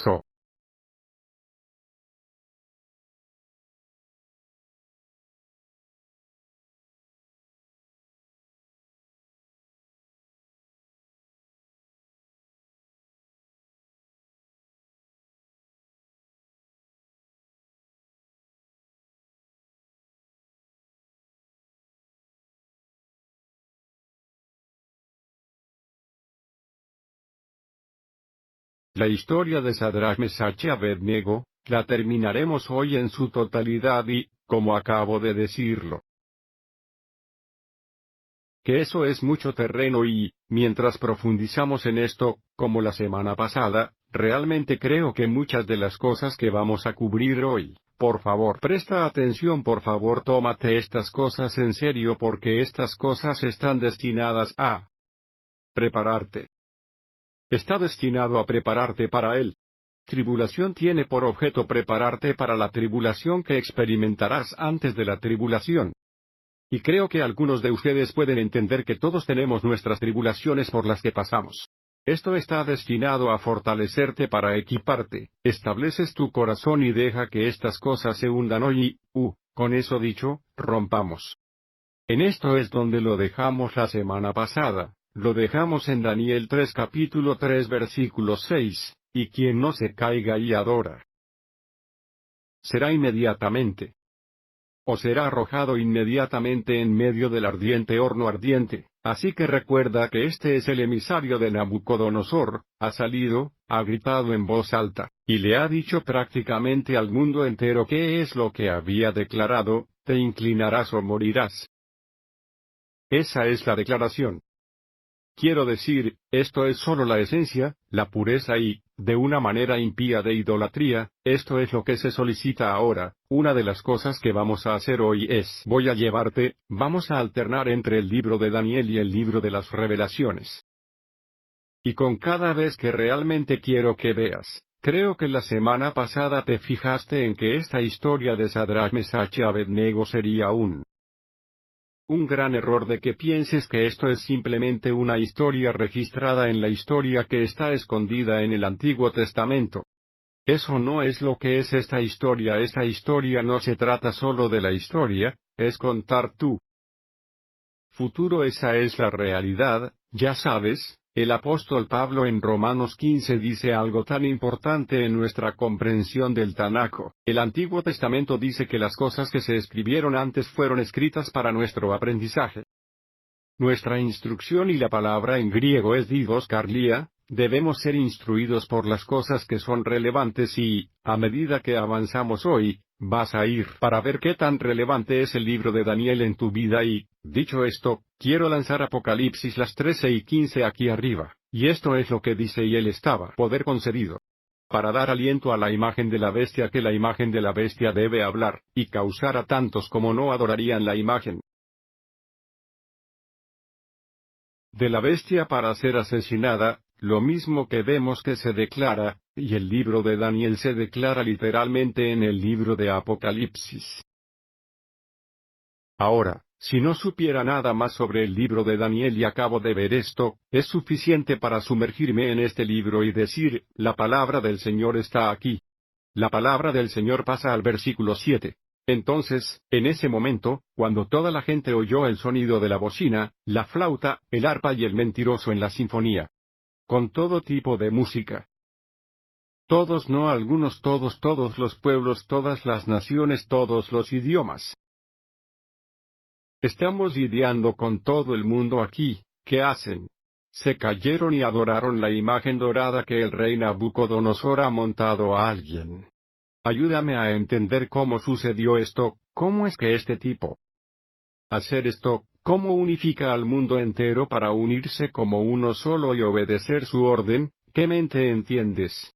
So. La historia de Sadrach, Mesach y Abednego, la terminaremos hoy en su totalidad y, como acabo de decirlo, que eso es mucho terreno y, mientras profundizamos en esto, como la semana pasada, realmente creo que muchas de las cosas que vamos a cubrir hoy, por favor presta atención, por favor tómate estas cosas en serio porque estas cosas están destinadas a prepararte. Está destinado a prepararte para él. Tribulación tiene por objeto prepararte para la tribulación que experimentarás antes de la tribulación. Y creo que algunos de ustedes pueden entender que todos tenemos nuestras tribulaciones por las que pasamos. Esto está destinado a fortalecerte para equiparte, estableces tu corazón y deja que estas cosas se hundan hoy y, con eso dicho, rompamos. En esto es donde lo dejamos la semana pasada, lo dejamos en Daniel 3 capítulo 3 versículo 6, y quien no se caiga y adora, será inmediatamente, o será arrojado inmediatamente en medio del ardiente horno ardiente. Así que recuerda que este es el emisario de Nabucodonosor, ha salido, ha gritado en voz alta, y le ha dicho prácticamente al mundo entero qué es lo que había declarado: te inclinarás o morirás. Esa es la declaración. Quiero decir, esto es solo la esencia, la pureza y, de una manera impía de idolatría, esto es lo que se solicita ahora. Una de las cosas que vamos a hacer hoy es, vamos a alternar entre el libro de Daniel y el libro de las Revelaciones. Y con cada vez que realmente quiero que veas, creo que la semana pasada te fijaste en que esta historia de Sadrach, Mesach y Abednego sería un gran error de que pienses que esto es simplemente una historia registrada en la historia que está escondida en el Antiguo Testamento. Eso no es lo que es esta historia no se trata solo de la historia, es contar tu futuro, esa es la realidad, ya sabes. El apóstol Pablo en Romanos 15 dice algo tan importante en nuestra comprensión del Tanáco. El Antiguo Testamento dice que las cosas que se escribieron antes fueron escritas para nuestro aprendizaje. Nuestra instrucción, y la palabra en griego es didos carlia, debemos ser instruidos por las cosas que son relevantes y, a medida que avanzamos hoy, vas a ir para ver qué tan relevante es el libro de Daniel en tu vida y, dicho esto, quiero lanzar Apocalipsis las 13 y 15 aquí arriba, y esto es lo que dice: y él estaba poder concedido para dar aliento a la imagen de la bestia, que la imagen de la bestia debe hablar, y causar a tantos como no adorarían la imagen de la bestia para ser asesinada, lo mismo que vemos que se declara, y el libro de Daniel se declara literalmente en el libro de Apocalipsis. Ahora, si no supiera nada más sobre el libro de Daniel y acabo de ver esto, es suficiente para sumergirme en este libro y decir: la palabra del Señor está aquí. La palabra del Señor pasa al versículo 7. Entonces, en ese momento, cuando toda la gente oyó el sonido de la bocina, la flauta, el arpa y el mentiroso en la sinfonía, con todo tipo de música. Todos, no algunos, todos los pueblos, todas las naciones, todos los idiomas. Estamos lidiando con todo el mundo aquí. ¿Qué hacen? Se cayeron y adoraron la imagen dorada que el rey Nabucodonosor ha montado a alguien. Ayúdame a entender cómo sucedió esto, cómo es que este tipo hacer esto, cómo unifica al mundo entero para unirse como uno solo y obedecer su orden. ¿Qué mente entiendes?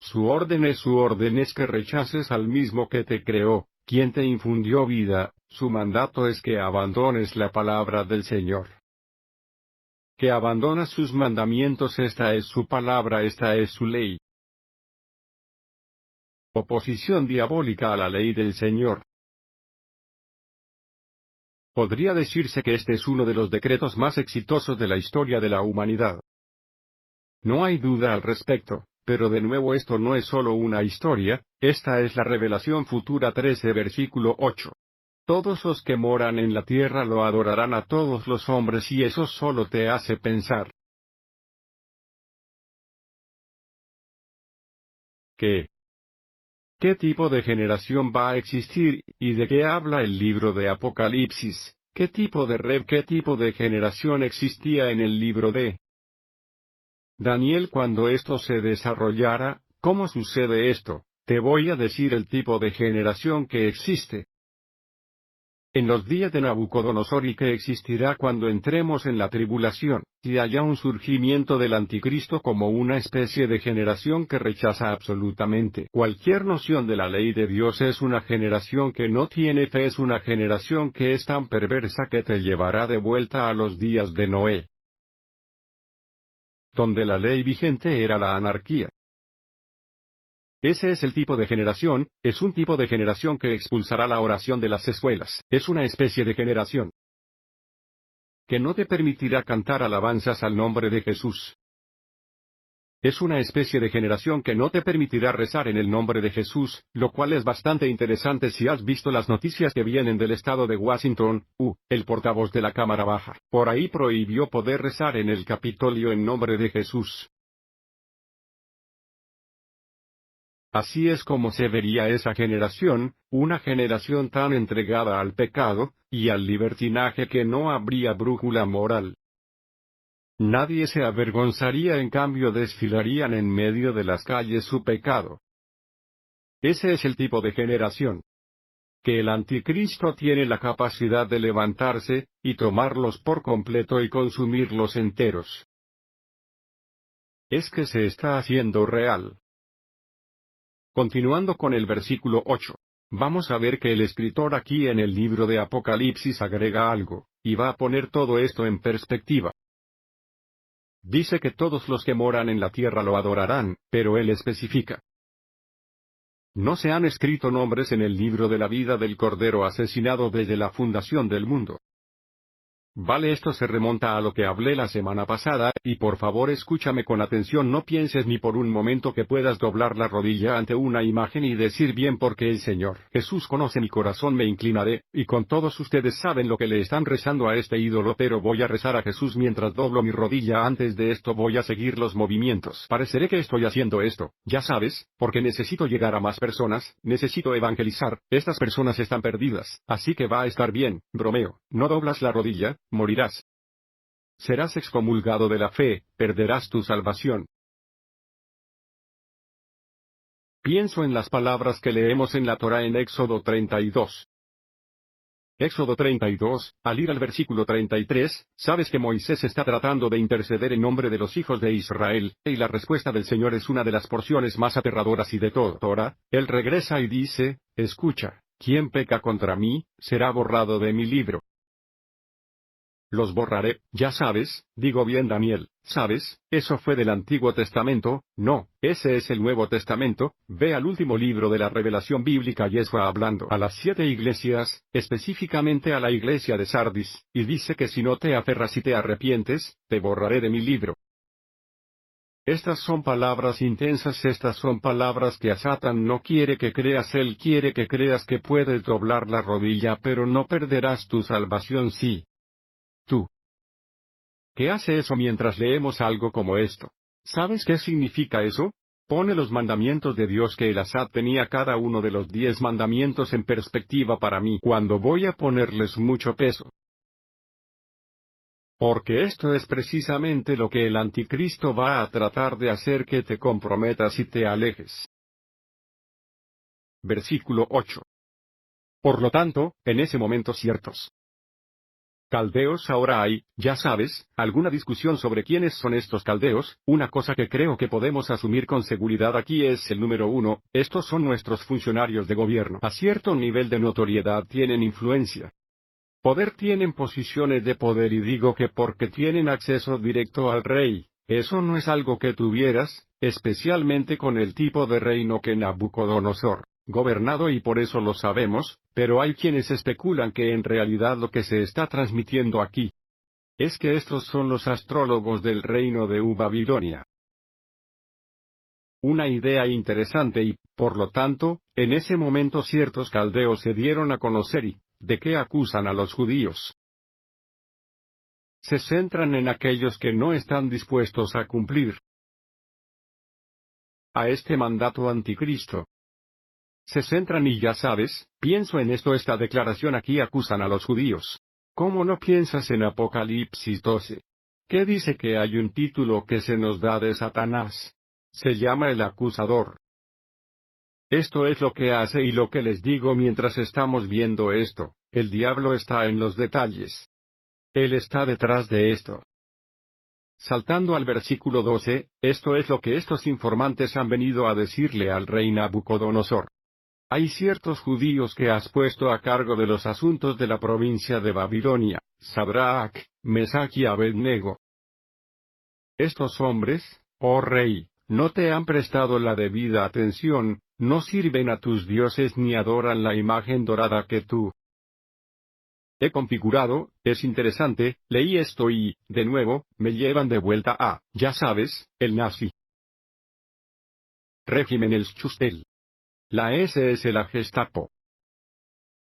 Su orden es que rechaces al mismo que te creó, quien te infundió vida. Su mandato es que abandones la palabra del Señor. Que abandonas sus mandamientos. Esta es su palabra, esta es su ley. Oposición diabólica a la ley del Señor. Podría decirse que este es uno de los decretos más exitosos de la historia de la humanidad. No hay duda al respecto, pero de nuevo esto no es solo una historia, esta es la revelación futura 13 versículo 8. Todos los que moran en la tierra lo adorarán a todos los hombres y eso solo te hace pensar. ¿Qué tipo de generación va a existir, y de qué habla el libro de Apocalipsis? ¿Qué tipo de generación existía en el libro de Daniel cuando esto se desarrollara? ¿Cómo sucede esto? Te voy a decir el tipo de generación que existe en los días de Nabucodonosor y que existirá cuando entremos en la tribulación, y haya un surgimiento del anticristo como una especie de generación que rechaza absolutamente cualquier noción de la ley de Dios. Es una generación que no tiene fe, es una generación que es tan perversa que te llevará de vuelta a los días de Noé, donde la ley vigente era la anarquía. Ese es el tipo de generación, es un tipo de generación que expulsará la oración de las escuelas, es una especie de generación que no te permitirá cantar alabanzas al nombre de Jesús. Es una especie de generación que no te permitirá rezar en el nombre de Jesús, lo cual es bastante interesante si has visto las noticias que vienen del estado de Washington. El portavoz de la Cámara Baja, por ahí prohibió poder rezar en el Capitolio en nombre de Jesús. Así es como se vería esa generación, una generación tan entregada al pecado, y al libertinaje que no habría brújula moral. Nadie se avergonzaría, en cambio desfilarían en medio de las calles su pecado. Ese es el tipo de generación que el anticristo tiene la capacidad de levantarse, y tomarlos por completo y consumirlos enteros. Es que se está haciendo real. Continuando con el versículo 8. Vamos a ver que el escritor aquí en el libro de Apocalipsis agrega algo, y va a poner todo esto en perspectiva. Dice que todos los que moran en la tierra lo adorarán, pero él especifica. No se han escrito nombres en el libro de la vida del Cordero asesinado desde la fundación del mundo. Vale, esto se remonta a lo que hablé la semana pasada, y por favor escúchame con atención, no pienses ni por un momento que puedas doblar la rodilla ante una imagen y decir bien porque el Señor Jesús conoce mi corazón, me inclinaré, y con todos ustedes saben lo que le están rezando a este ídolo, pero voy a rezar a Jesús mientras doblo mi rodilla. Antes de esto voy a seguir los movimientos. Pareceré que estoy haciendo esto, ya sabes, porque necesito llegar a más personas, necesito evangelizar, estas personas están perdidas, así que va a estar bien. Bromeo, no doblas la rodilla, morirás. Serás excomulgado de la fe, perderás tu salvación. Pienso en las palabras que leemos en la Torá en Éxodo 32. Éxodo 32, al ir al versículo 33, sabes que Moisés está tratando de interceder en nombre de los hijos de Israel, y la respuesta del Señor es una de las porciones más aterradoras y de todo Torá. Él regresa y dice, escucha, quien peca contra mí, será borrado de mi libro. Los borraré, ya sabes, digo bien Daniel, ¿sabes? Eso fue del Antiguo Testamento, no, ese es el Nuevo Testamento. Ve al último libro de la revelación bíblica, Yeshua hablando a las 7 iglesias, específicamente a la iglesia de Sardis, y dice que si no te aferras y te arrepientes, te borraré de mi libro. Estas son palabras intensas, estas son palabras que a Satán no quiere que creas, él quiere que creas que puedes doblar la rodilla pero no perderás tu salvación si tú ¿qué hace eso mientras leemos algo como esto? ¿Sabes qué significa eso? Pone los mandamientos de Dios que el Asad tenía, cada uno de los 10 mandamientos, en perspectiva para mí cuando voy a ponerles mucho peso. Porque esto es precisamente lo que el anticristo va a tratar de hacer, que te comprometas y te alejes. Versículo 8. Por lo tanto, en ese momento ciertos caldeos ahora hay, ya sabes, alguna discusión sobre quiénes son estos caldeos. Una cosa que creo que podemos asumir con seguridad aquí es el número 1, estos son nuestros funcionarios de gobierno. A cierto nivel de notoriedad tienen influencia. Poder, tienen posiciones de poder, y digo que porque tienen acceso directo al rey. Eso no es algo que tuvieras, especialmente con el tipo de reino que Nabucodonosor gobernado, y por eso lo sabemos, pero hay quienes especulan que en realidad lo que se está transmitiendo aquí es que estos son los astrólogos del reino de Babilonia. Una idea interesante y, por lo tanto, en ese momento ciertos caldeos se dieron a conocer y, ¿de qué acusan a los judíos? Se centran en aquellos que no están dispuestos a cumplir a este mandato anticristo. Se centran y ya sabes, pienso en esta declaración aquí acusan a los judíos. ¿Cómo no piensas en Apocalipsis 12? ¿Qué dice que hay un título que se nos da de Satanás? Se llama el acusador. Esto es lo que hace y lo que les digo mientras estamos viendo esto, el diablo está en los detalles. Él está detrás de esto. Saltando al versículo 12, esto es lo que estos informantes han venido a decirle al rey Nabucodonosor. Hay ciertos judíos que has puesto a cargo de los asuntos de la provincia de Babilonia, Sadrach, Mesach y Abednego. Estos hombres, oh rey, no te han prestado la debida atención, no sirven a tus dioses ni adoran la imagen dorada que tú he configurado. Es interesante, leí esto y, de nuevo, me llevan de vuelta a, ya sabes, el nazi. Régimen el Schustel. La SS, la Gestapo,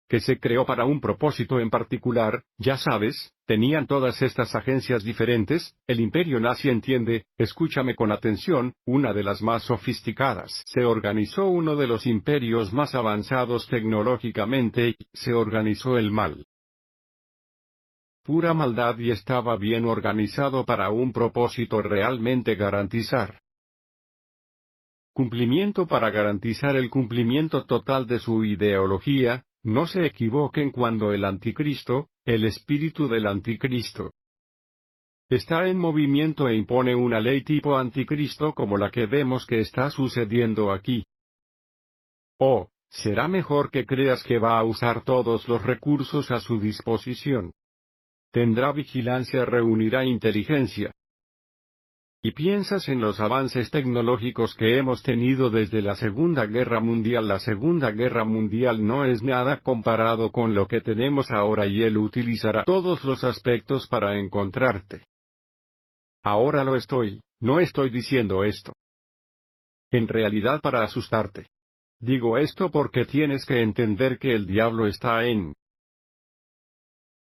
que se creó para un propósito en particular, ya sabes, tenían todas estas agencias diferentes. El imperio nazi, entiende, escúchame con atención, una de las más sofisticadas. Se organizó uno de los imperios más avanzados tecnológicamente, se organizó el mal. Pura maldad y estaba bien organizado para un propósito realmente garantizar. Cumplimiento para garantizar el cumplimiento total de su ideología. No se equivoquen cuando el anticristo, el espíritu del anticristo, está en movimiento e impone una ley tipo anticristo como la que vemos que está sucediendo aquí. Oh, será mejor que creas que va a usar todos los recursos a su disposición. Tendrá vigilancia, reunirá inteligencia. Y piensas en los avances tecnológicos que hemos tenido desde la Segunda Guerra Mundial. La Segunda Guerra Mundial no es nada comparado con lo que tenemos ahora y él utilizará todos los aspectos para encontrarte. Ahora lo estoy, no estoy diciendo esto en realidad para asustarte. Digo esto porque tienes que entender que el diablo está en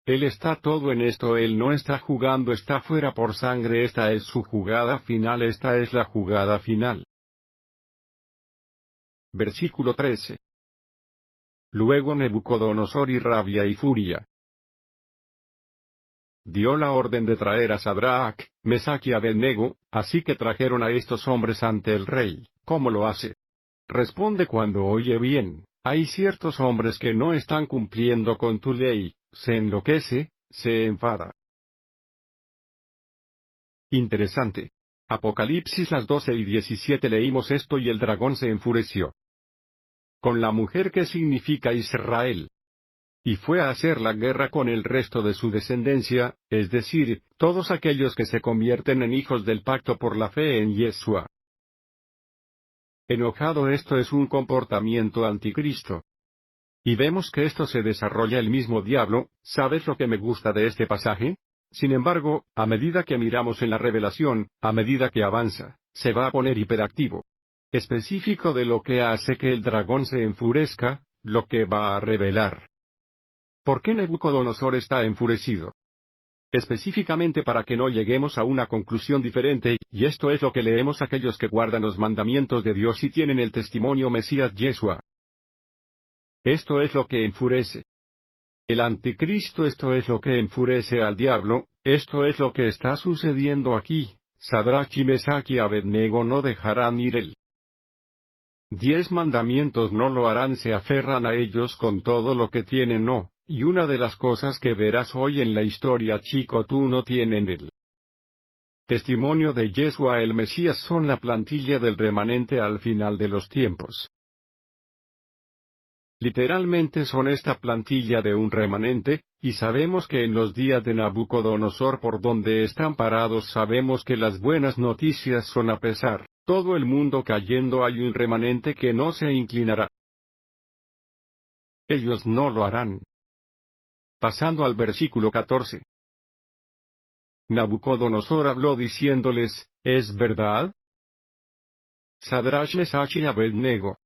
Él está todo en esto, él no está jugando, está fuera por sangre, esta es su jugada final, esta es la jugada final. Versículo 13. Luego Nabucodonosor, y rabia y furia, dio la orden de traer a Sadrach, Mesach y Abednego, así que trajeron a estos hombres ante el rey. ¿Cómo lo hace? Responde cuando oye bien. Hay ciertos hombres que no están cumpliendo con tu ley, se enloquece, se enfada. Interesante. Apocalipsis las 12 y 17 leímos esto y el dragón se enfureció con la mujer que significa Israel. Y fue a hacer la guerra con el resto de su descendencia, es decir, todos aquellos que se convierten en hijos del pacto por la fe en Yeshua. Enojado, esto es un comportamiento anticristo. Y vemos que esto se desarrolla el mismo diablo. ¿Sabes lo que me gusta de este pasaje? Sin embargo, a medida que miramos en la revelación, a medida que avanza, se va a poner hiperactivo. Específico de lo que hace que el dragón se enfurezca, lo que va a revelar. ¿Por qué Nabucodonosor está enfurecido? Específicamente para que no lleguemos a una conclusión diferente, y esto es lo que leemos: aquellos que guardan los mandamientos de Dios y tienen el testimonio Mesías Yeshua. Esto es lo que enfurece el anticristo, esto es lo que enfurece al diablo, esto es lo que está sucediendo aquí. Sadrach y Mesach y Abednego no dejarán ir el 10 mandamientos, no lo harán, se aferran a ellos con todo lo que tienen, no. Y una de las cosas que verás hoy en la historia, chico, tú no tienen el testimonio de Yeshua el Mesías, son la plantilla del remanente al final de los tiempos. Literalmente son esta plantilla de un remanente, y sabemos que en los días de Nabucodonosor, por donde están parados, sabemos que las buenas noticias son: a pesar todo el mundo cayendo, hay un remanente que no se inclinará. Ellos no lo harán. Pasando al versículo 14. Nabucodonosor habló diciéndoles: ¿es verdad? Sadrach, Mesach y Abednego.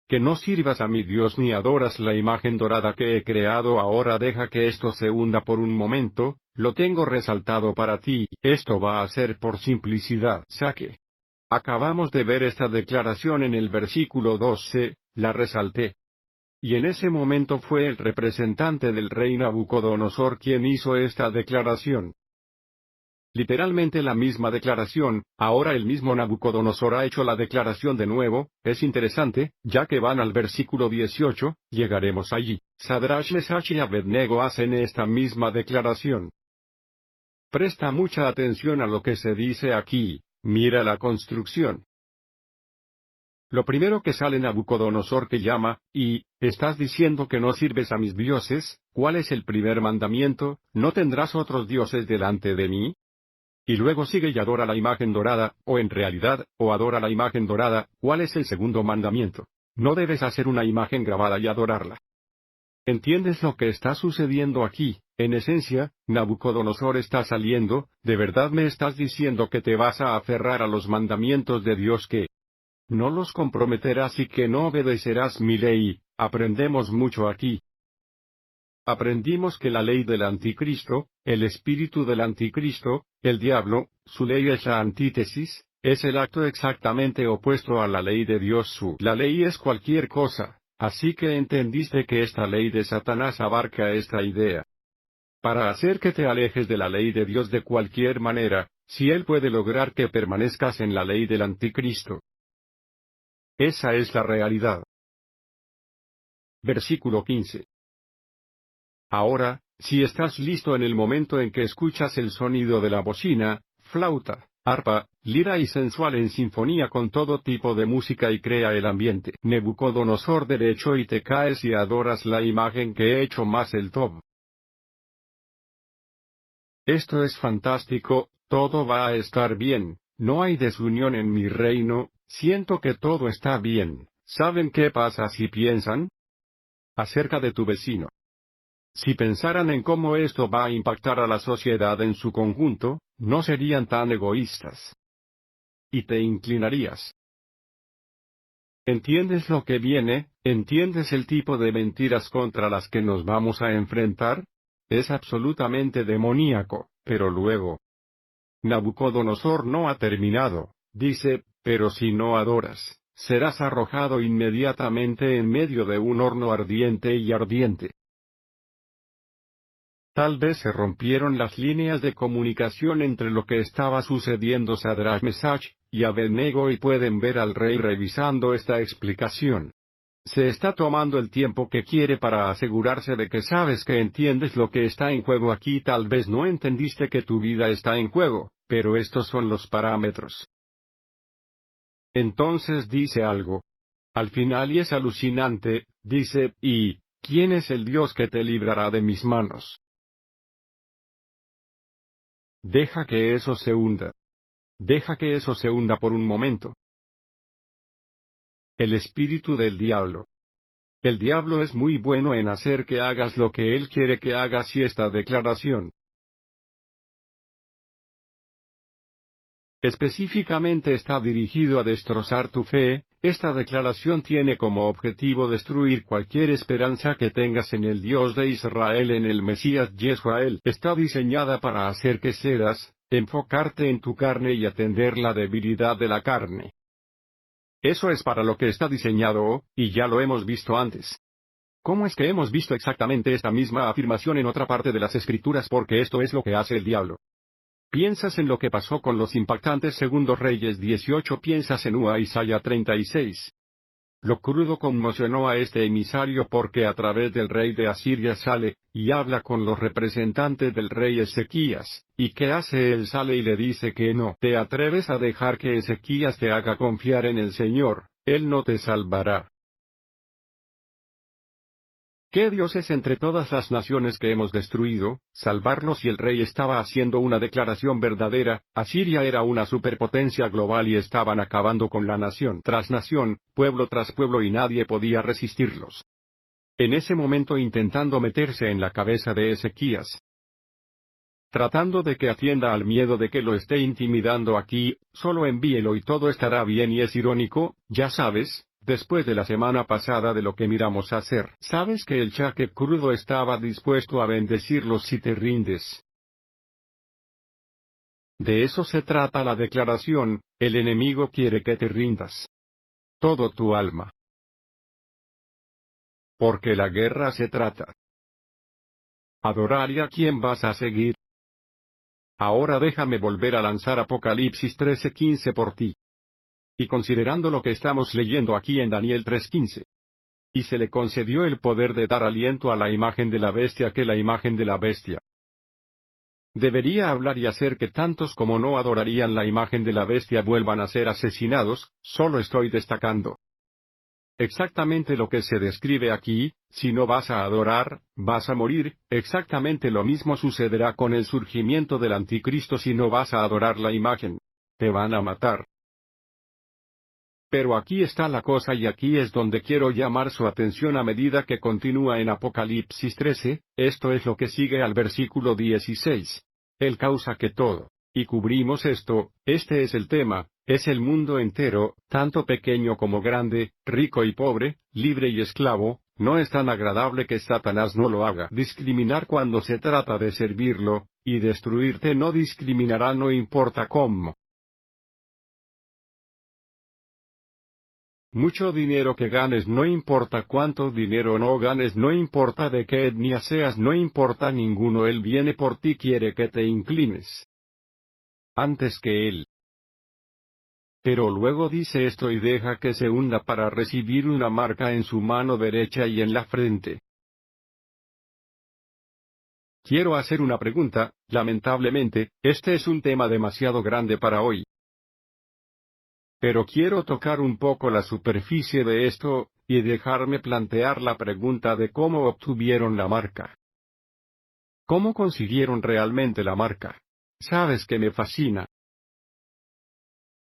Que no sirvas a mi Dios ni adoras la imagen dorada que he creado. Ahora deja que esto se hunda por un momento, lo tengo resaltado para ti, esto va a ser por simplicidad. Saque. Acabamos de ver esta declaración en el versículo 12, la resalté. Y en ese momento fue el representante del rey Nabucodonosor quien hizo esta declaración. Literalmente la misma declaración, ahora el mismo Nabucodonosor ha hecho la declaración de nuevo. Es interesante, ya que van al versículo 18, llegaremos allí. Sadrach, Mesach y Abednego hacen esta misma declaración. Presta mucha atención a lo que se dice aquí, mira la construcción. Lo primero que sale Nabucodonosor que llama, y, ¿estás diciendo que no sirves a mis dioses? ¿Cuál es el primer mandamiento? ¿No tendrás otros dioses delante de mí? Y luego sigue y adora la imagen dorada, o en realidad, o adora la imagen dorada. ¿Cuál es el segundo mandamiento? No debes hacer una imagen grabada y adorarla. ¿Entiendes lo que está sucediendo aquí? En esencia, Nabucodonosor está saliendo, ¿de verdad me estás diciendo que te vas a aferrar a los mandamientos de Dios que no los comprometerás y que no obedecerás mi ley? Aprendemos mucho aquí. Aprendimos que la ley del anticristo, el espíritu del anticristo, el diablo, su ley es la antítesis, es el acto exactamente opuesto a la ley de Dios. La ley es cualquier cosa, así que entendiste que esta ley de Satanás abarca esta idea. Para hacer que te alejes de la ley de Dios de cualquier manera, si él puede lograr que permanezcas en la ley del anticristo. Esa es la realidad. Versículo 15. Ahora, si estás listo en el momento en que escuchas el sonido de la bocina, flauta, arpa, lira y sensual en sinfonía con todo tipo de música y crea el ambiente. Nabucodonosor derecho y te caes y adoras la imagen que he hecho más el Tob. Esto es fantástico, todo va a estar bien, no hay desunión en mi reino, siento que todo está bien. ¿Saben qué pasa si piensan acerca de tu vecino? Si pensaran en cómo esto va a impactar a la sociedad en su conjunto, no serían tan egoístas. Y te inclinarías. ¿Entiendes lo que viene? ¿Entiendes el tipo de mentiras contra las que nos vamos a enfrentar? Es absolutamente demoníaco, pero luego. Nabucodonosor no ha terminado, dice, pero si no adoras, serás arrojado inmediatamente en medio de un horno ardiente y ardiente. Tal vez se rompieron las líneas de comunicación entre lo que estaba sucediendo Sadrach, Mesach y Abednego y pueden ver al rey revisando esta explicación. Se está tomando el tiempo que quiere para asegurarse de que sabes que entiendes lo que está en juego aquí. Tal vez no entendiste que tu vida está en juego, pero estos son los parámetros. Entonces dice algo. Al final y es alucinante, dice, ¿y quién es el Dios que te librará de mis manos? Deja que eso se hunda. Deja que eso se hunda por un momento. El espíritu del diablo. El diablo es muy bueno en hacer que hagas lo que él quiere que hagas y esta declaración. Específicamente está dirigido a destrozar tu fe. Esta declaración tiene como objetivo destruir cualquier esperanza que tengas en el Dios de Israel, en el Mesías Yeshuael. Está diseñada para hacer que cedas, enfocarte en tu carne y atender la debilidad de la carne. Eso es para lo que está diseñado, y ya lo hemos visto antes. ¿Cómo es que hemos visto exactamente esta misma afirmación en otra parte de las Escrituras? Porque esto es lo que hace el diablo. Piensas en lo que pasó con los impactantes Segundos Reyes 18, piensas en Isaías 36. Lo crudo conmocionó a este emisario porque a través del rey de Asiria sale, y habla con los representantes del rey Ezequías, y ¿qué hace él? Sale y le dice que no te atreves a dejar que Ezequías te haga confiar en el Señor, él no te salvará. ¿Qué dioses entre todas las naciones que hemos destruido, salvarlos? Y el rey estaba haciendo una declaración verdadera, Asiria era una superpotencia global y estaban acabando con la nación tras nación, pueblo tras pueblo y nadie podía resistirlos. En ese momento intentando meterse en la cabeza de Ezequías. tratando de que atienda al miedo de que lo esté intimidando aquí, solo envíelo y todo estará bien. Y es irónico, ya sabes, después de la semana pasada de lo que miramos hacer. Sabes que el chaque crudo estaba dispuesto a bendecirlos si te rindes. De eso se trata la declaración, el enemigo quiere que te rindas. Todo tu alma. Porque la guerra se trata. Adorar. ¿Y a quién vas a seguir? Ahora déjame volver a lanzar Apocalipsis 13:15 por ti. Y considerando lo que estamos leyendo aquí en Daniel 3:15. Y se le concedió el poder de dar aliento a la imagen de la bestia, que la imagen de la bestia. Debería hablar y hacer que tantos como no adorarían la imagen de la bestia vuelvan a ser asesinados. Solo estoy destacando exactamente lo que se describe aquí. Si no vas a adorar, vas a morir. Exactamente lo mismo sucederá con el surgimiento del anticristo. Si no vas a adorar la imagen, te van a matar. Pero aquí está la cosa, y aquí es donde quiero llamar su atención a medida que continúa en Apocalipsis 13, esto es lo que sigue al versículo 16. Él causa que todo, y cubrimos esto, este es el tema, es el mundo entero, tanto pequeño como grande, rico y pobre, libre y esclavo. No es tan agradable que Satanás no lo haga. Discriminar cuando se trata de servirlo, y destruirte no discriminará, no importa cómo. Mucho dinero que ganes, no importa cuánto dinero no ganes, no importa de qué etnia seas, no importa ninguno, Él viene por ti, quiere que te inclines antes que Él. Pero luego dice esto y deja que se hunda para recibir una marca en su mano derecha y en la frente. Quiero hacer una pregunta. Lamentablemente, este es un tema demasiado grande para hoy. Pero quiero tocar un poco la superficie de esto, y dejarme plantear la pregunta de cómo obtuvieron la marca. ¿Cómo consiguieron realmente la marca? ¿Sabes qué me fascina?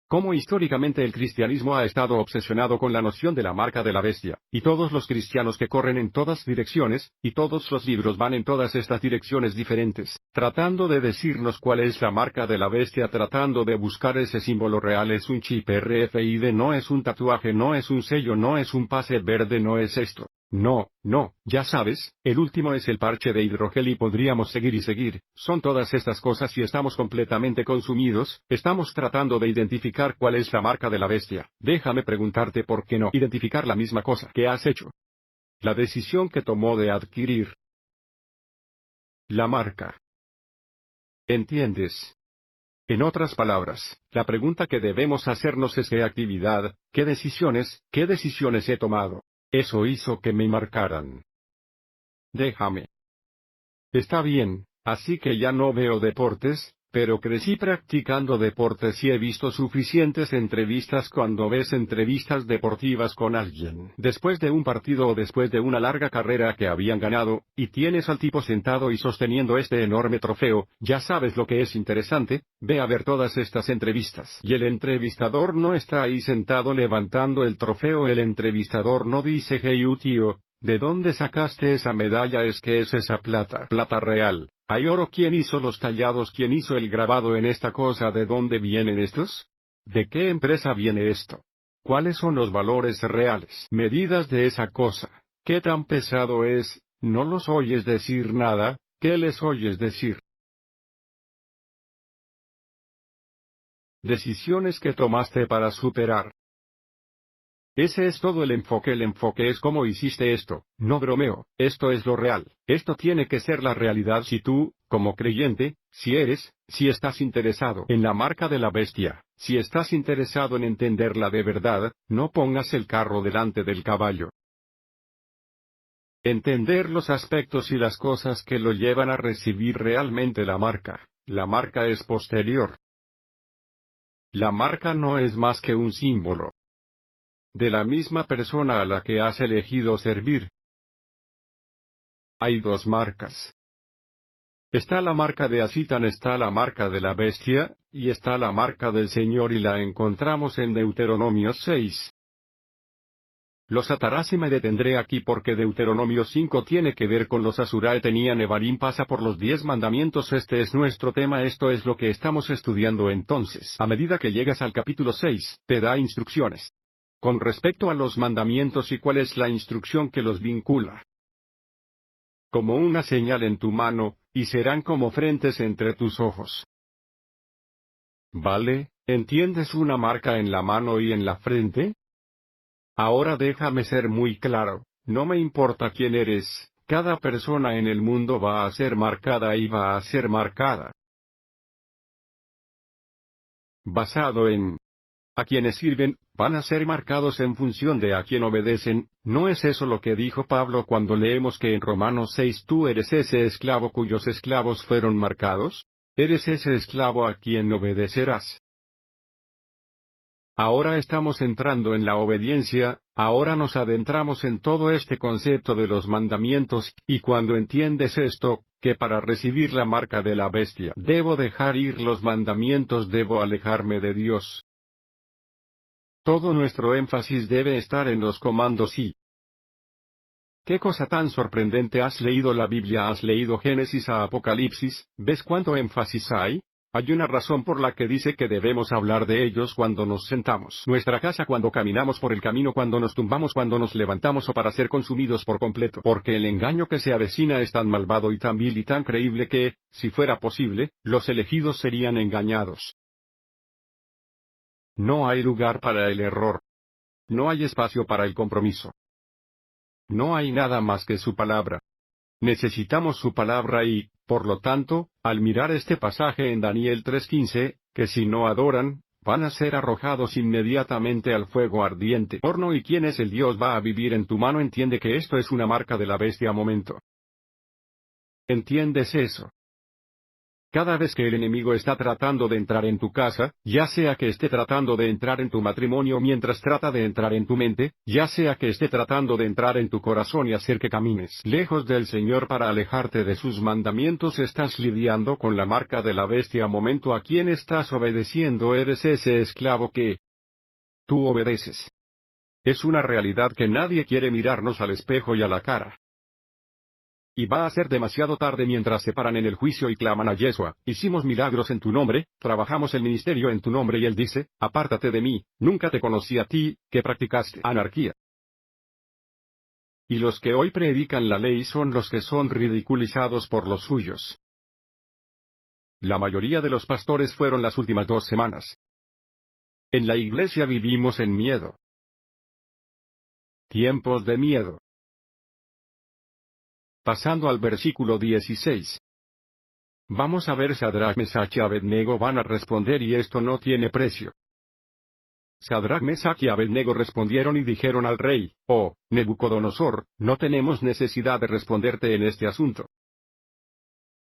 Cómo históricamente el cristianismo ha estado obsesionado con la noción de la marca de la bestia, y todos los cristianos que corren en todas direcciones, y todos los libros van en todas estas direcciones diferentes, tratando de decirnos cuál es la marca de la bestia, tratando de buscar ese símbolo real. Es un chip RFID, no es un tatuaje, no es un sello, no es un pase verde, no es esto. No, no, ya sabes, el último es el parche de hidrogel y podríamos seguir y seguir. Son todas estas cosas y estamos completamente consumidos. Estamos tratando de identificar cuál es la marca de la bestia. Déjame preguntarte por qué no identificar la misma cosa que has hecho. La decisión que tomó de adquirir la marca. ¿Entiendes? En otras palabras, la pregunta que debemos hacernos es: ¿qué actividad, qué decisiones he tomado? Eso hizo que me marcaran. Déjame. Está bien, así que ya no veo deportes, pero crecí practicando deportes y he visto suficientes entrevistas. Cuando ves entrevistas deportivas con alguien después de un partido o después de una larga carrera que habían ganado, y tienes al tipo sentado y sosteniendo este enorme trofeo, ya sabes lo que es interesante. Ve a ver todas estas entrevistas. Y el entrevistador no está ahí sentado levantando el trofeo, el entrevistador no dice: hey tío, ¿de dónde sacaste esa medalla? Es que es esa plata, plata real. ¿Hay oro? ¿Quién hizo los tallados? ¿Quién hizo el grabado en esta cosa? ¿De dónde vienen estos? ¿De qué empresa viene esto? ¿Cuáles son los valores reales? Medidas de esa cosa. ¿Qué tan pesado es? ¿No los oyes decir nada? ¿Qué les oyes decir? Decisiones que tomaste para superar. Ese es todo el enfoque. El enfoque es cómo hiciste esto. No bromeo, esto es lo real. Esto tiene que ser la realidad. Si tú, como creyente, si estás interesado en la marca de la bestia, si estás interesado en entenderla de verdad, no pongas el carro delante del caballo. Entender los aspectos y las cosas que lo llevan a recibir realmente la marca. La marca es posterior. La marca no es más que un símbolo de la misma persona a la que has elegido servir. Hay dos marcas. Está la marca de Asitán, está la marca de la bestia, y está la marca del Señor, y la encontramos en Deuteronomio 6. Los atarás y me detendré aquí porque Deuteronomio 5 tiene que ver con los Asurae tenían Nevarim pasa por los 10 mandamientos. Este es nuestro tema, esto es lo que estamos estudiando entonces. A medida que llegas al capítulo 6, te da instrucciones con respecto a los mandamientos y cuál es la instrucción que los vincula. Como una señal en tu mano, y serán como frentes entre tus ojos. ¿Vale? ¿Entiendes una marca en la mano y en la frente? Ahora déjame ser muy claro, no me importa quién eres, cada persona en el mundo va a ser marcada y va a ser marcada. Basado en a quienes sirven, van a ser marcados en función de a quien obedecen. ¿No es eso lo que dijo Pablo cuando leemos que en Romanos 6 tú eres ese esclavo cuyos esclavos fueron marcados? Eres ese esclavo a quien obedecerás. Ahora estamos entrando en la obediencia, ahora nos adentramos en todo este concepto de los mandamientos, y cuando entiendes esto, que para recibir la marca de la bestia debo dejar ir los mandamientos, debo alejarme de Dios. Todo nuestro énfasis debe estar en los comandos y... ¡Qué cosa tan sorprendente! Has leído la Biblia, has leído Génesis a Apocalipsis, ¿ves cuánto énfasis hay? Hay una razón por la que dice que debemos hablar de ellos cuando nos sentamos, nuestra casa, cuando caminamos por el camino, cuando nos tumbamos, cuando nos levantamos o para ser consumidos por completo. Porque el engaño que se avecina es tan malvado y tan vil y tan creíble que, si fuera posible, los elegidos serían engañados. No hay lugar para el error. No hay espacio para el compromiso. No hay nada más que su palabra. Necesitamos su palabra y, por lo tanto, al mirar este pasaje en Daniel 3:15, que si no adoran, van a ser arrojados inmediatamente al fuego ardiente. Horno, ¿y quién es el Dios va a vivir en tu mano? Entiende que esto es una marca de la bestia. Momento. ¿Entiendes eso? Cada vez que el enemigo está tratando de entrar en tu casa, ya sea que esté tratando de entrar en tu matrimonio mientras trata de entrar en tu mente, ya sea que esté tratando de entrar en tu corazón y hacer que camines lejos del Señor para alejarte de sus mandamientos, estás lidiando con la marca de la bestia. Momento, ¿a quién estás obedeciendo? Eres ese esclavo que tú obedeces. Es una realidad que nadie quiere mirarnos al espejo y a la cara. Y va a ser demasiado tarde mientras se paran en el juicio y claman a Yeshua: hicimos milagros en tu nombre, trabajamos el ministerio en tu nombre, y él dice: apártate de mí, nunca te conocí a ti, que practicaste anarquía. Y los que hoy predican la ley son los que son ridiculizados por los suyos. La mayoría de los pastores fueron las últimas 2 semanas. En la iglesia vivimos en miedo. Tiempos de miedo. Pasando al versículo 16. Vamos a ver, Sadrach, Mesach y Abednego van a responder, y esto no tiene precio. Sadrach, Mesach y Abednego respondieron y dijeron al rey: oh, Nabucodonosor, no tenemos necesidad de responderte en este asunto.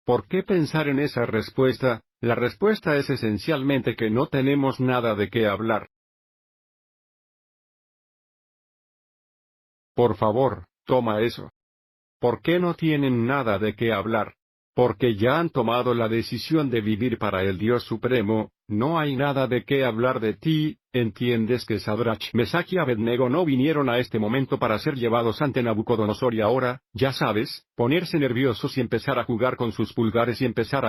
¿Por qué pensar en esa respuesta? La respuesta es esencialmente que no tenemos nada de qué hablar. Por favor, toma eso. ¿Por qué no tienen nada de qué hablar? Porque ya han tomado la decisión de vivir para el Dios Supremo. No hay nada de qué hablar de ti. ¿Entiendes que Sadrach, Mesach y Abednego no vinieron a este momento para ser llevados ante Nabucodonosor y ahora, ya sabes, ponerse nerviosos y empezar a jugar con sus pulgares y empezar,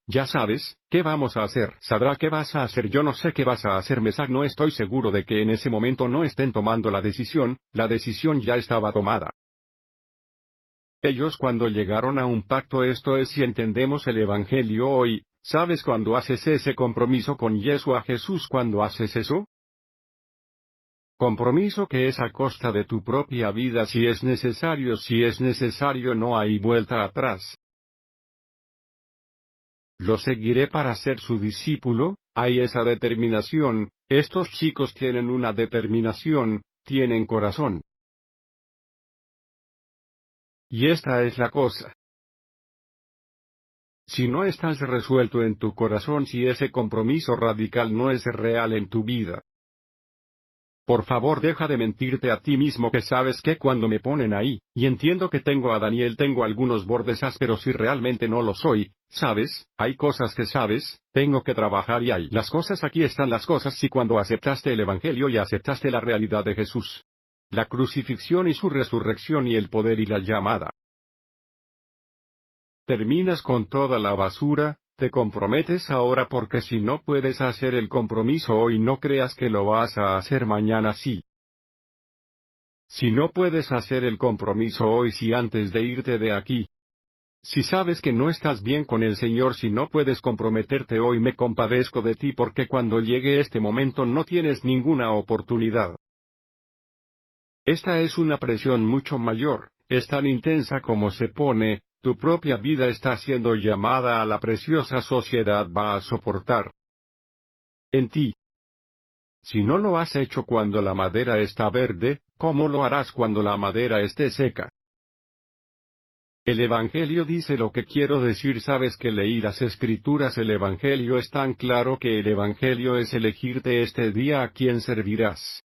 ya sabes, ¿qué vamos a hacer? Sadrach, ¿qué vas a hacer? Yo no sé qué vas a hacer. Mesach, no estoy seguro de que en ese momento no estén tomando la decisión ya estaba tomada. Ellos cuando llegaron a un pacto, esto es, si entendemos el Evangelio hoy, ¿sabes cuando haces ese compromiso con Yeshua Jesús? ¿Cuando haces eso? Compromiso que es a costa de tu propia vida si es necesario, no hay vuelta atrás. Lo seguiré para ser su discípulo. Hay esa determinación. Estos chicos tienen una determinación, tienen corazón. Y esta es la cosa. Si no estás resuelto en tu corazón, si ese compromiso radical no es real en tu vida, por favor deja de mentirte a ti mismo que sabes que cuando me ponen ahí, y entiendo que tengo a Daniel, tengo algunos bordes ásperos y realmente no lo soy, sabes, hay cosas que sabes, tengo que trabajar y hay las cosas, aquí están las cosas, si cuando aceptaste el Evangelio y aceptaste la realidad de Jesús. la crucifixión y su resurrección y el poder y la llamada. Terminas con toda la basura, te comprometes ahora porque si no puedes hacer el compromiso hoy no creas que lo vas a hacer mañana sí. Si no puedes hacer el compromiso hoy si antes de irte de aquí. Si sabes que no estás bien con el Señor si no puedes comprometerte hoy me compadezco de ti porque cuando llegue este momento no tienes ninguna oportunidad. Esta es una presión mucho mayor, es tan intensa como se pone, tu propia vida está siendo llamada a la preciosa sociedad va a soportar. En ti. Si no lo has hecho cuando la madera está verde, ¿cómo lo harás cuando la madera esté seca? El Evangelio dice lo que quiero decir, sabes que leí las Escrituras, el Evangelio es tan claro que el Evangelio es elegirte este día a quién servirás.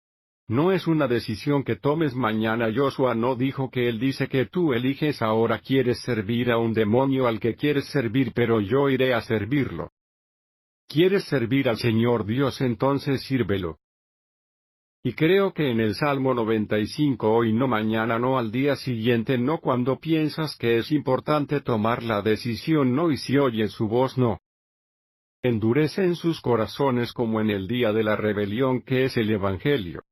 No es una decisión que tomes mañana. Joshua no dijo que él dice que tú eliges ahora quieres servir a un demonio al que quieres servir pero yo iré a servirlo. ¿Quieres servir al Señor Dios? Entonces sírvelo. Y creo que en el Salmo 95 hoy no mañana no al día siguiente no cuando piensas que es importante tomar la decisión no y si oyes su voz no. Endurecen sus corazones como en el día de la rebelión que es el Evangelio.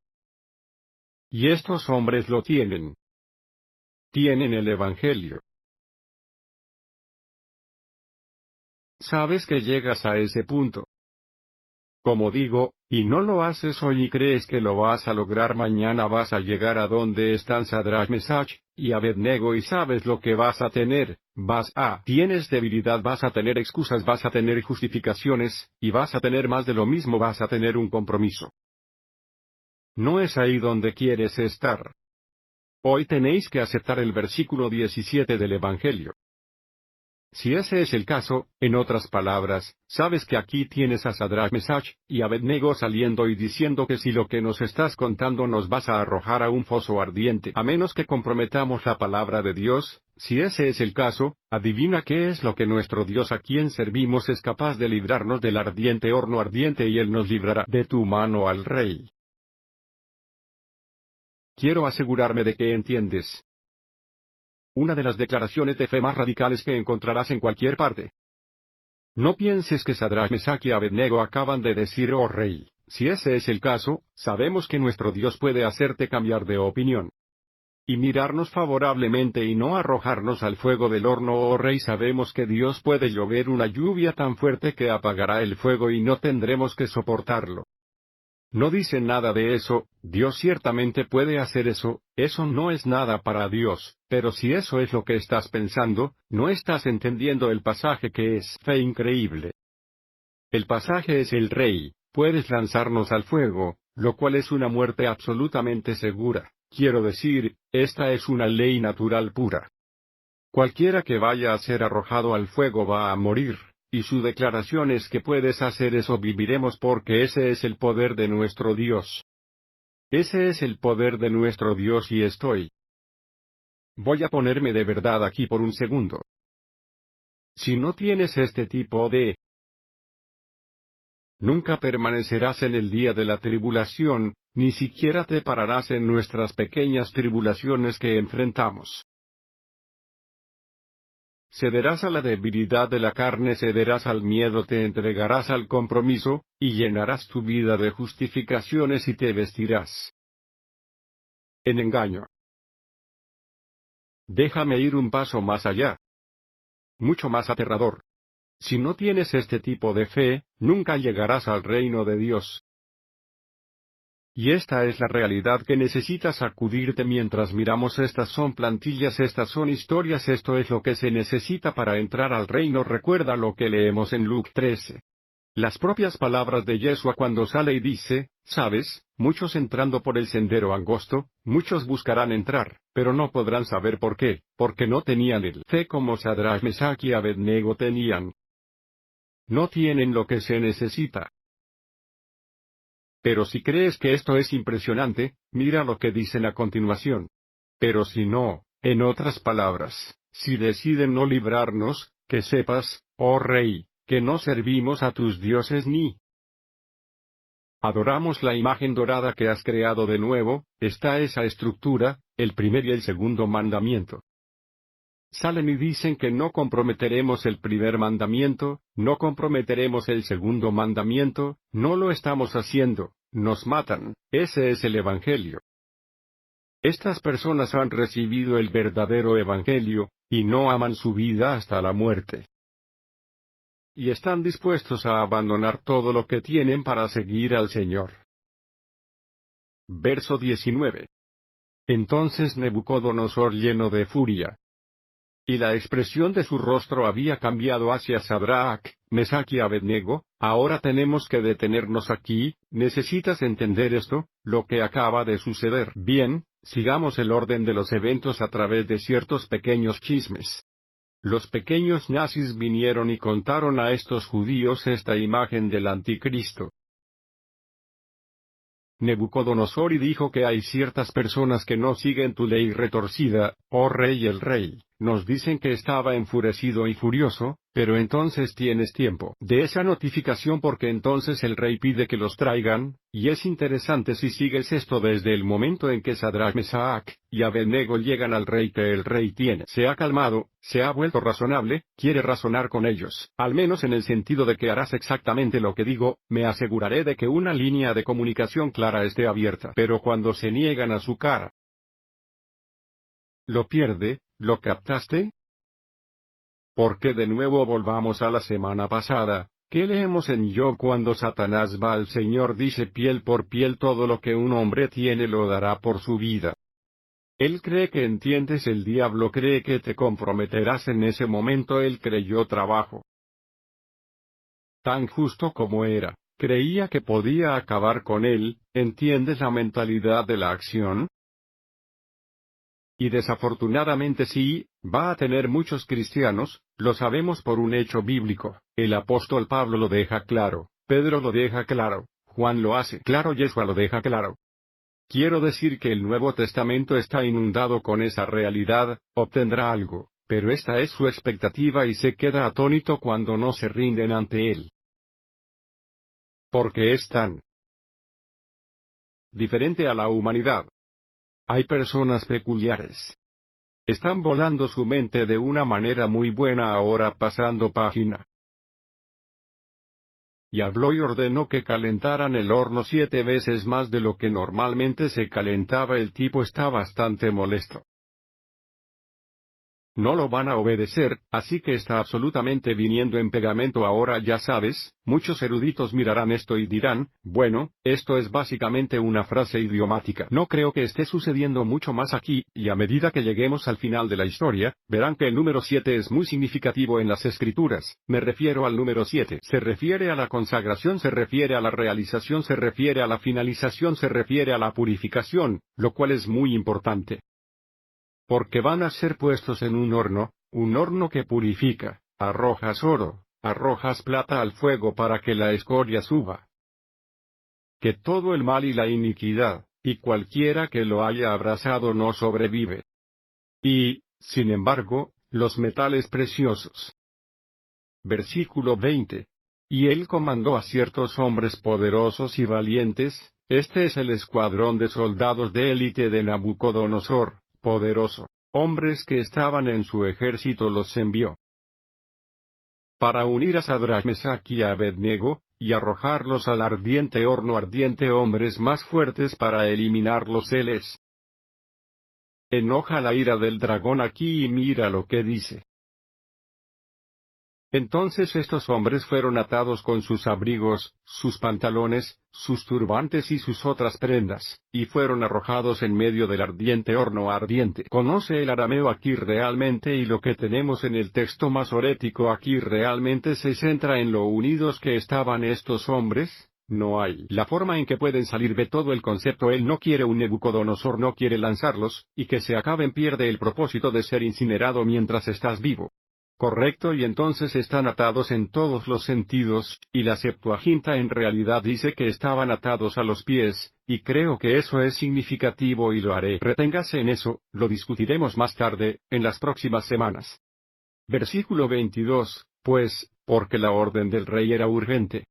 Y estos hombres lo tienen. Tienen el Evangelio. Sabes que llegas a ese punto. Como digo, y no lo haces hoy y crees que lo vas a lograr mañana vas a llegar a donde están Sadrach, Mesach, y Abednego y sabes lo que vas a tener, tienes debilidad, vas a tener excusas, vas a tener justificaciones, y vas a tener más de lo mismo, vas a tener un compromiso. No es ahí donde quieres estar. Hoy tenéis que aceptar el versículo 17 del Evangelio. Si ese es el caso, en otras palabras, sabes que aquí tienes a Sadrach, Mesach, y Abednego saliendo y diciendo que si lo que nos estás contando nos vas a arrojar a un foso ardiente a menos que comprometamos la palabra de Dios, si ese es el caso, adivina qué es lo que nuestro Dios a quien servimos es capaz de librarnos del ardiente horno ardiente y Él nos librará de tu mano al rey. Quiero asegurarme de que entiendes. Una de las declaraciones de fe más radicales que encontrarás en cualquier parte. No pienses que Sadrach, Mesach y Abednego acaban de decir, oh rey, si ese es el caso, sabemos que nuestro Dios puede hacerte cambiar de opinión. Y mirarnos favorablemente y no arrojarnos al fuego del horno, oh rey, sabemos que Dios puede llover una lluvia tan fuerte que apagará el fuego y no tendremos que soportarlo. No dice nada de eso, Dios ciertamente puede hacer eso no es nada para Dios, pero si eso es lo que estás pensando, no estás entendiendo el pasaje que es fe increíble. El pasaje es el rey, puedes lanzarnos al fuego, lo cual es una muerte absolutamente segura, quiero decir, esta es una ley natural pura. Cualquiera que vaya a ser arrojado al fuego va a morir. Y su declaración es que puedes hacer eso, viviremos porque ese es el poder de nuestro Dios. Ese es el poder de nuestro Dios y estoy. Voy a ponerme de verdad aquí por un segundo. Si no tienes este tipo de... Nunca permanecerás en el día de la tribulación, ni siquiera te pararás en nuestras pequeñas tribulaciones que enfrentamos. Cederás a la debilidad de la carne, cederás al miedo, te entregarás al compromiso, y llenarás tu vida de justificaciones y te vestirás en engaño. Déjame ir un paso más allá. Mucho más aterrador. Si no tienes este tipo de fe, nunca llegarás al reino de Dios. Y esta es la realidad que necesitas sacudirte mientras miramos. Estas son plantillas, estas son historias, esto es lo que se necesita para entrar al reino. Recuerda lo que leemos en Lucas 13. Las propias palabras de Yeshua cuando sale y dice, sabes, muchos entrando por el sendero angosto, muchos buscarán entrar, pero no podrán saber por qué, porque no tenían el fe como Sadrach, Mesach y Abednego tenían. No tienen lo que se necesita. Pero si crees que esto es impresionante, mira lo que dicen a continuación. Pero si no, en otras palabras, si deciden no librarnos, que sepas, oh rey, que no servimos a tus dioses ni Adoramos la imagen dorada que has creado de nuevo, está esa estructura, el primer y el segundo mandamiento. Salen y dicen que no comprometeremos el primer mandamiento, no comprometeremos el segundo mandamiento, no lo estamos haciendo, nos matan, ese es el Evangelio. Estas personas han recibido el verdadero Evangelio, y no aman su vida hasta la muerte. Y están dispuestos a abandonar todo lo que tienen para seguir al Señor. Verso 19. Entonces Nabucodonosor, lleno de furia, y la expresión de su rostro había cambiado hacia Sadrach, Mesach y Abednego, ahora tenemos que detenernos aquí, ¿necesitas entender esto, lo que acaba de suceder? Bien, sigamos el orden de los eventos a través de ciertos pequeños chismes. Los pequeños nazis vinieron y contaron a estos judíos esta imagen del anticristo. Nabucodonosor y dijo que hay ciertas personas que no siguen tu ley retorcida, oh rey. El rey nos dicen que estaba enfurecido y furioso, pero entonces tienes tiempo de esa notificación porque entonces el rey pide que los traigan, y es interesante si sigues esto desde el momento en que Sadrach, Mesach y Abednego llegan al rey que el rey tiene. Se ha calmado, se ha vuelto razonable, quiere razonar con ellos, al menos en el sentido de que harás exactamente lo que digo, me aseguraré de que una línea de comunicación clara esté abierta. Pero cuando se niegan a su cara, lo pierde, ¿lo captaste? Porque de nuevo volvamos a la semana pasada, ¿qué leemos en Job cuando Satanás va al Señor? Dice piel por piel, todo lo que un hombre tiene lo dará por su vida. Él cree que entiendes, el diablo cree que te comprometerás en ese momento, él creyó trabajo. Tan justo como era, creía que podía acabar con él, ¿entiendes la mentalidad de la acción? Y desafortunadamente sí, va a tener muchos cristianos, lo sabemos por un hecho bíblico, el apóstol Pablo lo deja claro, Pedro lo deja claro, Juan lo hace claro, Yeshua lo deja claro. Quiero decir que el Nuevo Testamento está inundado con esa realidad, obtendrá algo, pero esta es su expectativa y se queda atónito cuando no se rinden ante él. Porque es tan diferente a la humanidad. Hay personas peculiares. Están volando su mente de una manera muy buena ahora, pasando página. Y habló y ordenó que calentaran el horno 7 veces más de lo que normalmente se calentaba. El tipo está bastante molesto. No lo van a obedecer, así que está absolutamente viniendo en pegamento ahora, ya sabes, muchos eruditos mirarán esto y dirán, bueno, esto es básicamente una frase idiomática. No creo que esté sucediendo mucho más aquí, y a medida que lleguemos al final de la historia, verán que el número 7 es muy significativo en las escrituras. Me refiero al número 7. Se refiere a la consagración, se refiere a la realización, se refiere a la finalización, se refiere a la purificación, lo cual es muy importante. Porque van a ser puestos en un horno que purifica, arrojas oro, arrojas plata al fuego para que la escoria suba. Que todo el mal y la iniquidad, y cualquiera que lo haya abrazado no sobrevive. Y, sin embargo, los metales preciosos. Versículo 20. Y él comandó a ciertos hombres poderosos y valientes, este es el escuadrón de soldados de élite de Nabucodonosor, poderoso, hombres que estaban en su ejército los envió para unir a Sadrach, Mesach y Abednego, y arrojarlos al ardiente horno, hombres más fuertes para eliminarlos. Él es. Enoja la ira del dragón aquí y mira lo que dice. Entonces estos hombres fueron atados con sus abrigos, sus pantalones, sus turbantes y sus otras prendas, y fueron arrojados en medio del ardiente horno ardiente. Conoce el arameo aquí realmente, y lo que tenemos en el texto masorético aquí realmente se centra en lo unidos que estaban estos hombres. No hay la forma en que pueden salir de todo el concepto. Él no quiere un Nabucodonosor, no quiere lanzarlos, y que se acaben. Pierde el propósito de ser incinerado mientras estás vivo. Correcto, y entonces están atados en todos los sentidos, y la Septuaginta en realidad dice que estaban atados a los pies, y creo que eso es significativo y lo haré. Reténgase en eso, lo discutiremos más tarde, en las próximas semanas. Versículo 22, pues, porque la orden del rey era urgente.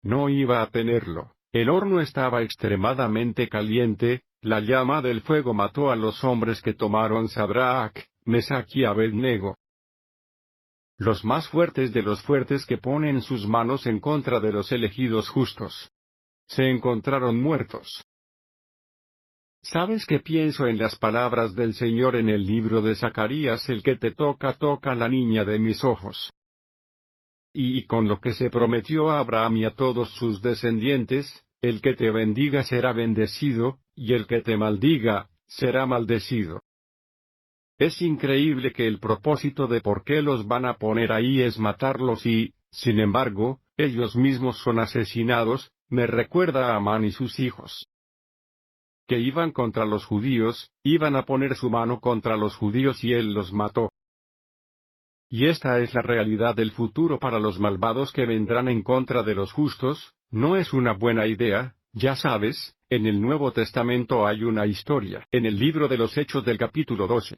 No iba a tenerlo, El horno estaba extremadamente caliente, la llama del fuego mató a los hombres que tomaron Sadrach, Mesach y Abednego. Los más fuertes de los fuertes que ponen sus manos en contra de los elegidos justos. Se encontraron muertos. ¿Sabes qué pienso en las palabras del Señor en el libro de Zacarías? El que te toca toca la niña de mis ojos. Y con lo que se prometió a Abraham y a todos sus descendientes, el que te bendiga será bendecido, y el que te maldiga, será maldecido. Es increíble que el propósito de por qué los van a poner ahí es matarlos y, sin embargo, ellos mismos son asesinados. Me recuerda a Amán y sus hijos. Que iban contra los judíos, iban a poner su mano contra los judíos y él los mató. Y esta es la realidad del futuro para los malvados que vendrán en contra de los justos. No es una buena idea, ya sabes. En el Nuevo Testamento hay una historia. En el libro de los Hechos del capítulo 12.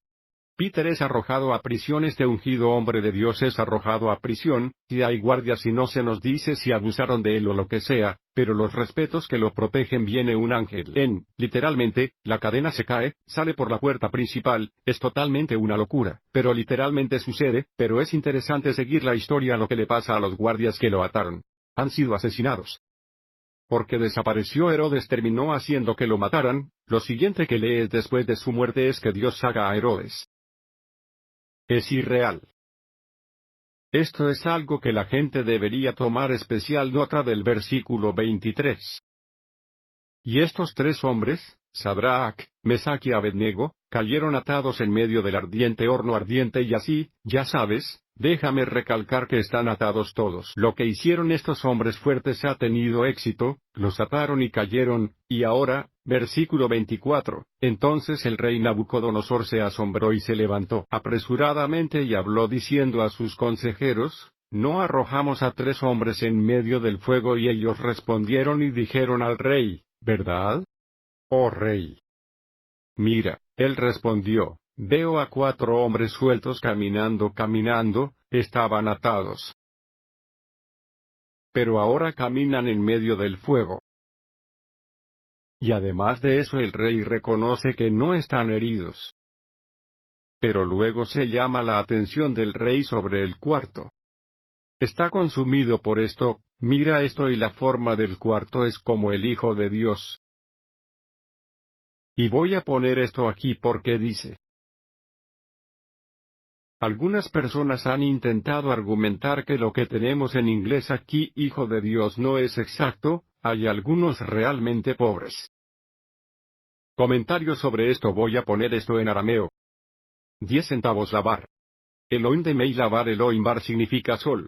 Peter es arrojado a prisión. Este ungido hombre de Dios es arrojado a prisión, y hay guardias y no se nos dice si abusaron de él o lo que sea, pero los respetos que lo protegen. Viene un ángel. Literalmente, la cadena se cae, sale por la puerta principal. Es totalmente una locura, pero literalmente sucede. Pero es interesante seguir la historia. Lo que le pasa a los guardias que lo ataron. Han sido asesinados. Porque desapareció Herodes terminó haciendo que lo mataran. Lo siguiente que lees después de su muerte es que Dios saca a Herodes. Es irreal. Esto es algo que la gente debería tomar especial nota del versículo 23. Y estos tres hombres, Sadrach, Mesach y Abednego, cayeron atados en medio del ardiente horno ardiente y así, ya sabes, déjame recalcar que están atados todos. Lo que hicieron estos hombres fuertes ha tenido éxito, los ataron y cayeron, y ahora, versículo 24, entonces el rey Nabucodonosor se asombró y se levantó apresuradamente y habló diciendo a sus consejeros, ¿no arrojamos a tres hombres en medio del fuego? Y ellos respondieron y dijeron al rey, ¿verdad? Oh rey. Mira, él respondió, veo a cuatro hombres sueltos caminando, estaban atados. Pero ahora caminan en medio del fuego. Y además de eso el rey reconoce que no están heridos. Pero luego se llama la atención del rey sobre el cuarto. Está consumido por esto. Mira esto, y la forma del cuarto es como el Hijo de Dios. Y voy a poner esto aquí porque dice. Algunas personas han intentado argumentar que lo que tenemos en inglés aquí, Hijo de Dios, no es exacto. Hay algunos realmente pobres. Comentarios sobre esto. Voy a poner esto en arameo. 10 centavos lavar. Elohim de Mei lavar. Elohim bar significa sol.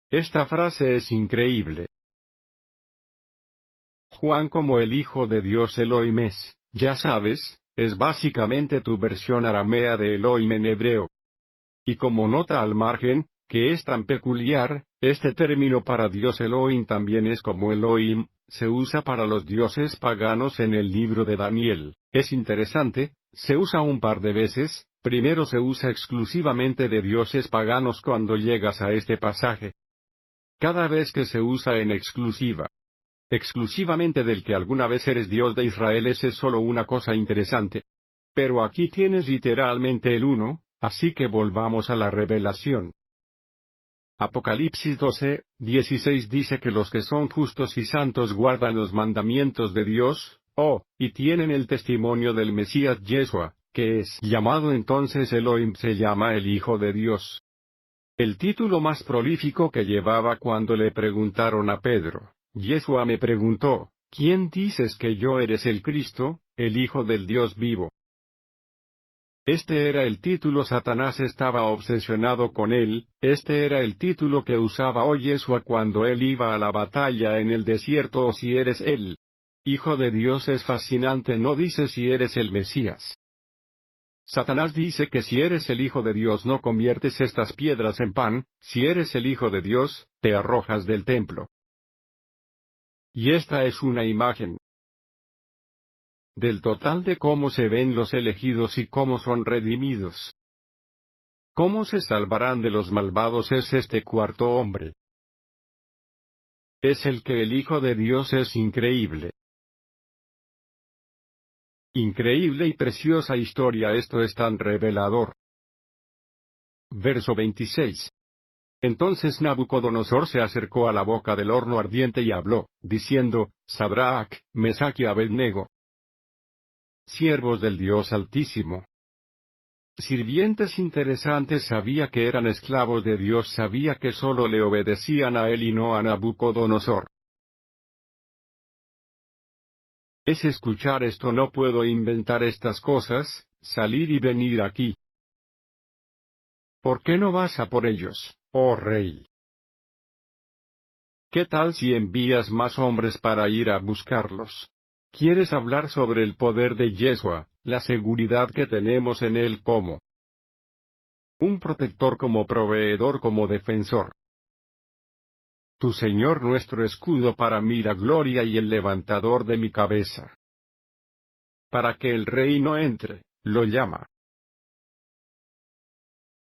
Esta frase es increíble. Juan como el Hijo de Dios Elohim es, ya sabes, es básicamente tu versión aramea de Elohim en hebreo. Y como nota al margen, que es tan peculiar, este término para Dios Elohim también es como Elohim, se usa para los dioses paganos en el libro de Daniel. Es interesante, se usa un par de veces. Primero se usa exclusivamente de dioses paganos cuando llegas a este pasaje. Cada vez que se usa en exclusiva. Exclusivamente del que alguna vez eres Dios de Israel, es solo una cosa interesante. Pero aquí tienes literalmente el uno, así que volvamos a la revelación. Apocalipsis 12:16 dice que los que son justos y santos guardan los mandamientos de Dios, y tienen el testimonio del Mesías Yeshua, que es llamado entonces Elohim, se llama el Hijo de Dios. El título más prolífico que llevaba cuando le preguntaron a Pedro. Yeshua me preguntó, ¿quién dices que yo eres? El Cristo, el Hijo del Dios vivo. Este era el título. Satanás estaba obsesionado con él. Este era el título que usaba Yeshua cuando él iba a la batalla en el desierto. O si eres el Hijo de Dios. Es fascinante. No dice si eres el Mesías. Satanás dice que si eres el Hijo de Dios no conviertes estas piedras en pan. Si eres el Hijo de Dios, te arrojas del templo. Y esta es una imagen del total de cómo se ven los elegidos y cómo son redimidos. ¿Cómo se salvarán de los malvados es este cuarto hombre? Es el que el Hijo de Dios es increíble. Increíble y preciosa historia, esto es tan revelador. Verso 26. Entonces Nabucodonosor se acercó a la boca del horno ardiente y habló, diciendo, Sadrach, Mesach y Abednego, siervos del Dios Altísimo. Sirvientes interesantes, sabía que eran esclavos de Dios, sabía que solo le obedecían a él y no a Nabucodonosor. Es escuchar esto, no puedo inventar estas cosas, salir y venir aquí. ¿Por qué no vas a por ellos, oh rey? ¿Qué tal si envías más hombres para ir a buscarlos? ¿Quieres hablar sobre el poder de Yeshua, la seguridad que tenemos en él como un protector, como proveedor, como defensor? Tu Señor, nuestro escudo, para mí la gloria y el levantador de mi cabeza. Para que el rey no entre, lo llama.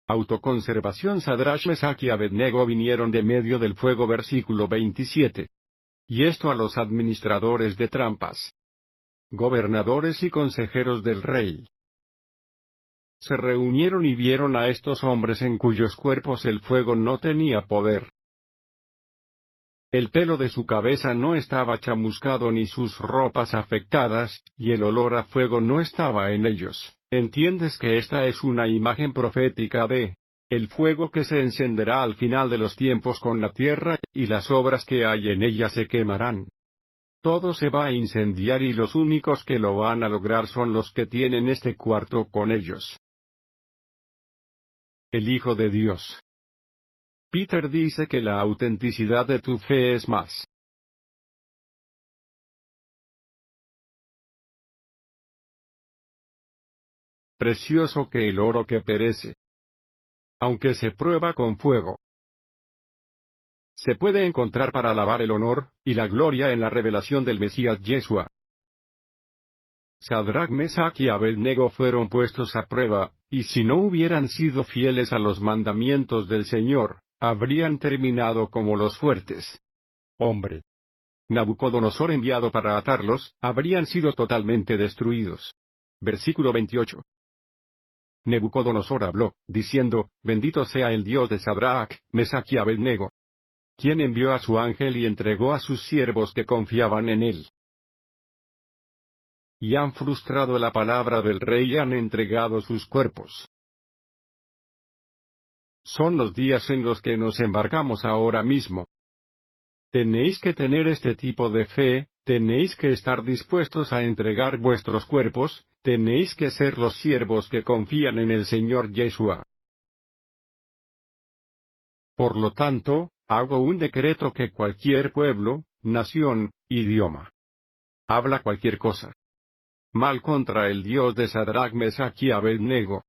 Autoconservación. Sadrach, Mesach y Abednego vinieron de medio del fuego. Versículo 27. Y esto a los administradores de trampas, gobernadores y consejeros del rey. Se reunieron y vieron a estos hombres en cuyos cuerpos el fuego no tenía poder. El pelo de su cabeza no estaba chamuscado ni sus ropas afectadas, y el olor a fuego no estaba en ellos. ¿Entiendes que esta es una imagen profética de el fuego que se encenderá al final de los tiempos con la tierra, y las obras que hay en ella se quemarán? Todo se va a incendiar y los únicos que lo van a lograr son los que tienen este cuarto con ellos. El Hijo de Dios. Peter dice que la autenticidad de tu fe es más precioso que el oro que perece, aunque se prueba con fuego. Se puede encontrar para alabar el honor y la gloria en la revelación del Mesías Yeshua. Sadrach, Mesach y Abednego fueron puestos a prueba, y si no hubieran sido fieles a los mandamientos del Señor, habrían terminado como los fuertes. Hombre. Nabucodonosor enviado para atarlos, habrían sido totalmente destruidos. Versículo 28. Nabucodonosor habló, diciendo, Bendito sea el Dios de Sadrach, Mesach y Abednego, quien envió a su ángel y entregó a sus siervos que confiaban en él. Y han frustrado la palabra del rey y han entregado sus cuerpos. Son los días en los que nos embarcamos ahora mismo. Tenéis que tener este tipo de fe, tenéis que estar dispuestos a entregar vuestros cuerpos, tenéis que ser los siervos que confían en el Señor Yeshua. Por lo tanto, hago un decreto que cualquier pueblo, nación, idioma, habla cualquier cosa mal contra el Dios de Sadrach, Mesach y Abednego,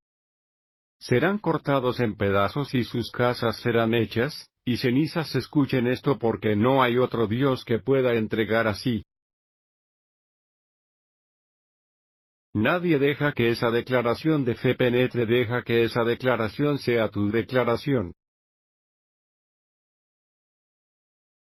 serán cortados en pedazos y sus casas serán hechas, y cenizas. Escuchen esto, porque no hay otro Dios que pueda entregar así. Nadie deja que esa declaración de fe penetre, deja que esa declaración sea tu declaración.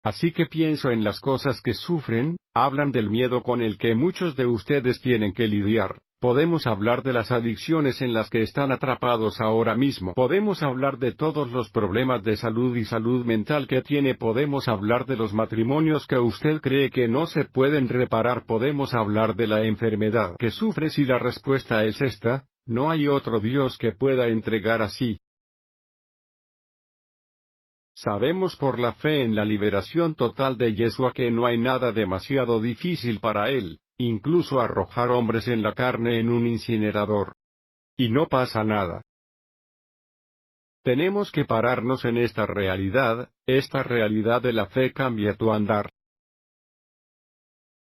Así que pienso en las cosas que sufren, hablan del miedo con el que muchos de ustedes tienen que lidiar. Podemos hablar de las adicciones en las que están atrapados ahora mismo. Podemos hablar de todos los problemas de salud y salud mental que tiene. Podemos hablar de los matrimonios que usted cree que no se pueden reparar. Podemos hablar de la enfermedad que sufres y la respuesta es esta: no hay otro Dios que pueda entregar así. Sabemos por la fe en la liberación total de Yeshua que no hay nada demasiado difícil para él, incluso arrojar hombres en la carne en un incinerador. Y no pasa nada. Tenemos que pararnos en esta realidad de la fe cambia tu andar.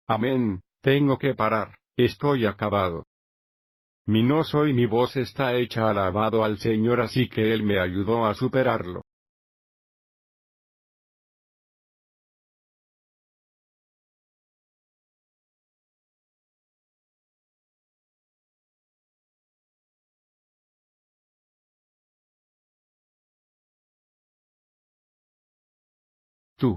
Amén, tengo que parar, estoy acabado. Mi voz está hecha alabado al Señor, así que Él me ayudó a superarlo.